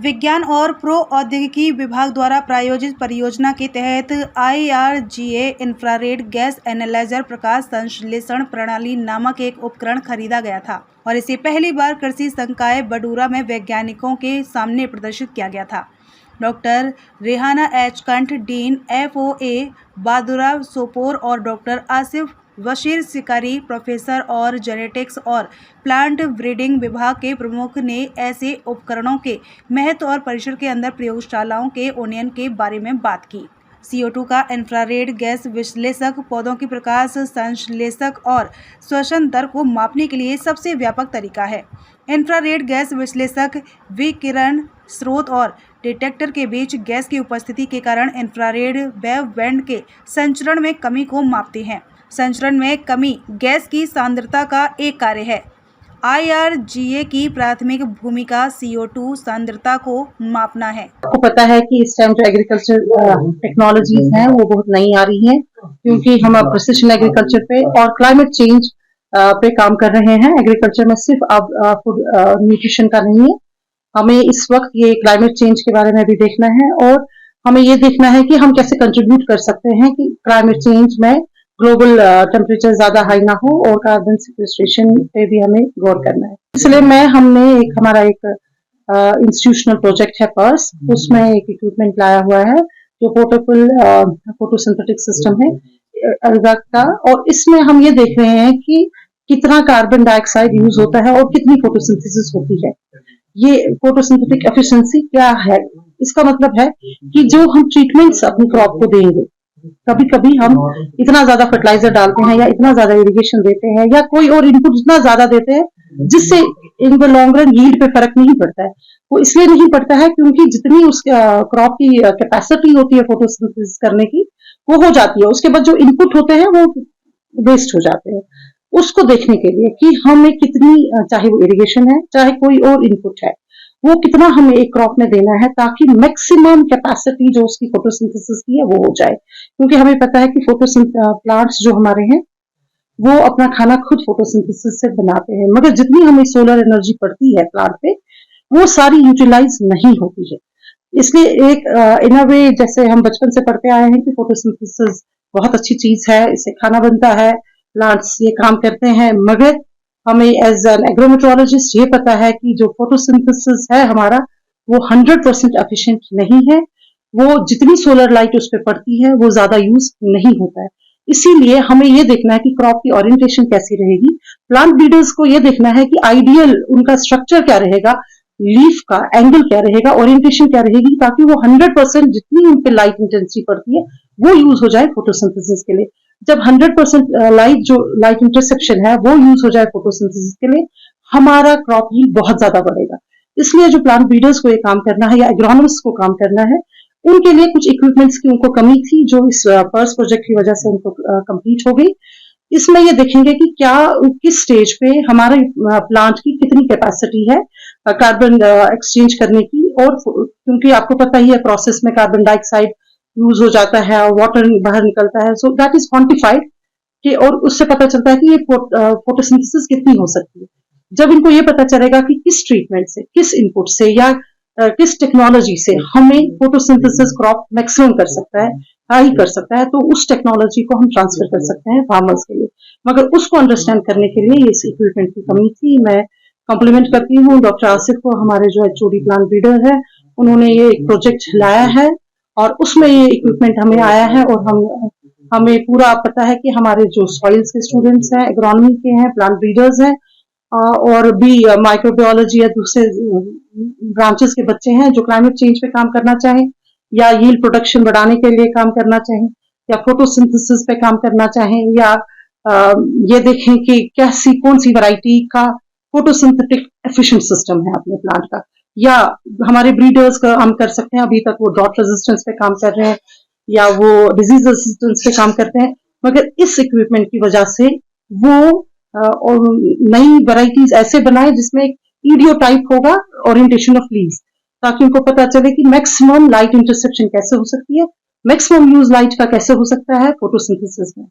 विज्ञान और प्रौद्योगिकी विभाग द्वारा प्रायोजित परियोजना के तहत IRGA इंफ्रारेड गैस एनालाइजर प्रकाश संश्लेषण प्रणाली नामक एक उपकरण खरीदा गया था और इसे पहली बार कृषि संकाय बडूरा में वैज्ञानिकों के सामने प्रदर्शित किया गया था। डॉक्टर रेहाना एच कंठ, डीन FOA बडूरा सोपोर और डॉक्टर आसिफ बशीर सिकारी, प्रोफेसर और जेनेटिक्स और प्लांट ब्रीडिंग विभाग के प्रमुख ने ऐसे उपकरणों के महत्व और परिसर के अंदर प्रयोगशालाओं के उन्नयन के बारे में बात की। CO2 का इंफ्रारेड गैस विश्लेषक पौधों की प्रकाश संश्लेषक और श्वसन दर को मापने के लिए सबसे व्यापक तरीका है। इंफ्रारेड गैस विश्लेषक विकिरण स्रोत और डिटेक्टर के बीच गैस की उपस्थिति के कारण इंफ्रारेड वेवबैंड के संचरण में कमी को मापते हैं। संचरण में कमी गैस की सांद्रता का एक कार्य है। IRGA की प्राथमिक भूमिका CO2 सांद्रता को मापना है। आपको पता है कि इस टाइम जो एग्रीकल्चर टेक्नोलॉजीज हैं वो बहुत नई आ रही हैं, क्योंकि हम अब प्रिसिशन एग्रीकल्चर पे और क्लाइमेट चेंज पे काम कर रहे हैं। एग्रीकल्चर में सिर्फ अब फूड न्यूट्रिशन का नहीं है, हमें इस वक्त ये क्लाइमेट चेंज के बारे में भी देखना है और हमें ये देखना है कि हम कैसे कंट्रीब्यूट कर सकते हैं कि क्लाइमेट चेंज में ग्लोबल टेम्परेचर ज्यादा हाई ना हो और कार्बन सिक्वेस्ट्रेशन पे भी हमें गौर करना है। इसलिए हमने हमारा एक इंस्टीट्यूशनल प्रोजेक्ट है पर्स, उसमें एक इक्विपमेंट लाया हुआ है जो पोर्टेबल फोटोसिंथेटिक सिस्टम है अलगा का, और इसमें हम ये देख रहे हैं कि कितना कार्बन डाइऑक्साइड यूज होता है और कितनी फोटोसिंथेसिस होती है। ये फोटोसिंथेटिक एफिशिएंसी क्या है, इसका मतलब है कि जो हम ट्रीटमेंट्स अपनी क्रॉप को देंगे, कभी कभी हम इतना ज्यादा फर्टिलाइजर डालते हैं या इतना ज्यादा इरिगेशन देते हैं या कोई और इनपुट इतना ज्यादा देते हैं जिससे in the long run yield पे फर्क नहीं पड़ता है। वो इसलिए नहीं पड़ता है क्योंकि जितनी उस क्रॉप की कैपेसिटी होती है फोटोसिंथेसिस करने की वो हो जाती है, उसके बाद जो इनपुट होते हैं वो वेस्ट हो जाते हैं। उसको देखने के लिए कि हमें कितनी, चाहे वो इरिगेशन है चाहे कोई और इनपुट है, वो कितना हमें एक क्रॉप में देना है ताकि मैक्सिमम कैपेसिटी जो उसकी फोटोसिंथेसिस की है वो हो जाए। क्योंकि हमें पता है कि प्लांट्स जो हमारे हैं वो अपना खाना खुद फोटोसिंथेसिस से बनाते हैं, मगर जितनी हमें सोलर एनर्जी पड़ती है प्लांट पे वो सारी यूटिलाइज नहीं होती है। इसलिए एक इन अ वे जैसे हम बचपन से पढ़ते आए हैं कि फोटोसिंथेसिस बहुत अच्छी चीज है, इससे खाना बनता है, प्लांट्स ये काम करते हैं, मगर हमें एज एन एग्रोमेट्रोलॉजिस्ट ये पता है कि जो फोटोसिंथेसिस है हमारा वो 100% एफिशिएंट नहीं है। वो जितनी सोलर लाइट उस पर पड़ती है वो ज्यादा यूज नहीं होता है। इसीलिए हमें ये देखना है कि क्रॉप की ओरिएंटेशन कैसी रहेगी। प्लांट ब्रीडर्स को ये देखना है कि आइडियल उनका स्ट्रक्चर क्या रहेगा, लीफ का एंगल क्या रहेगा, ओरिएंटेशन क्या रहेगी, ताकि वो 100% जितनी उन पे लाइट इंटेंसिटी पड़ती है वो यूज हो जाए फोटोसिंथेसिस के लिए। जब 100% लाइट इंटरसेप्शन है वो यूज हो जाए फोटोसिंथेसिस के लिए, हमारा क्रॉप यील्ड बहुत ज्यादा बढ़ेगा। इसलिए जो प्लांट ब्रीडर्स को ये काम करना है या एग्रोनॉमिस्ट को काम करना है, उनके लिए कुछ इक्विपमेंट्स की उनको कमी थी जो इस पर्स प्रोजेक्ट की वजह से उनको कंप्लीट हो गई। इसमें ये देखेंगे कि क्या किस स्टेज पे हमारे प्लांट की कितनी कैपेसिटी है कार्बन एक्सचेंज करने की, और क्योंकि आपको पता ही है प्रोसेस में कार्बन डाइऑक्साइड यूज हो जाता है और वाटर बाहर निकलता है, सो दैट इज क्वांटिफाइड कि, और उससे पता चलता है कि ये फोटोसिंथेसिस कितनी हो सकती है। जब इनको ये पता चलेगा कि किस ट्रीटमेंट से, किस इनपुट से या किस टेक्नोलॉजी से हमें फोटोसिंथेसिस क्रॉप मैक्सिमम कर सकता है, हाई कर सकता है, तो उस टेक्नोलॉजी को हम ट्रांसफर कर सकते हैं फार्मर्स के लिए। मगर उसको अंडरस्टैंड करने के लिए इस इक्विपमेंट की कमी थी। मैं कॉम्प्लीमेंट करती हूँ डॉक्टर आसिफ को, हमारे जो HOD प्लांट ब्रीडर है, उन्होंने ये एक प्रोजेक्ट लाया है और उसमें ये इक्विपमेंट हमें आया है और हमें पूरा पता है कि हमारे जो सॉइल्स के स्टूडेंट्स हैं, एग्रोनॉमी के हैं, प्लांट ब्रीडर्स हैं और भी माइक्रोबायोलॉजी या दूसरे ब्रांचेस के बच्चे हैं जो क्लाइमेट चेंज पे काम करना चाहें या यील्ड प्रोडक्शन बढ़ाने के लिए काम करना चाहें या फोटोसिंथेसिस पे काम करना चाहें या ये देखें कि कौन सी वैरायटी का फोटोसिंथेटिक एफिशिएंट सिस्टम है अपने प्लांट का, या हमारे ब्रीडर्स का हम कर सकते हैं। अभी तक वो ड्रॉट रेजिस्टेंस पे काम कर रहे हैं या वो डिजीज रेजिस्टेंस पे काम करते हैं, मगर इस इक्विपमेंट की वजह से वो और नई वैरायटीज ऐसे बनाए जिसमें एक ईडियो टाइप होगा ओरिएंटेशन ऑफ लीव्स, ताकि उनको पता चले कि मैक्सिमम लाइट इंटरसेप्शन कैसे हो सकती है, मैक्सिमम यूज लाइट का कैसे हो सकता है फोटोसिंथेसिस में।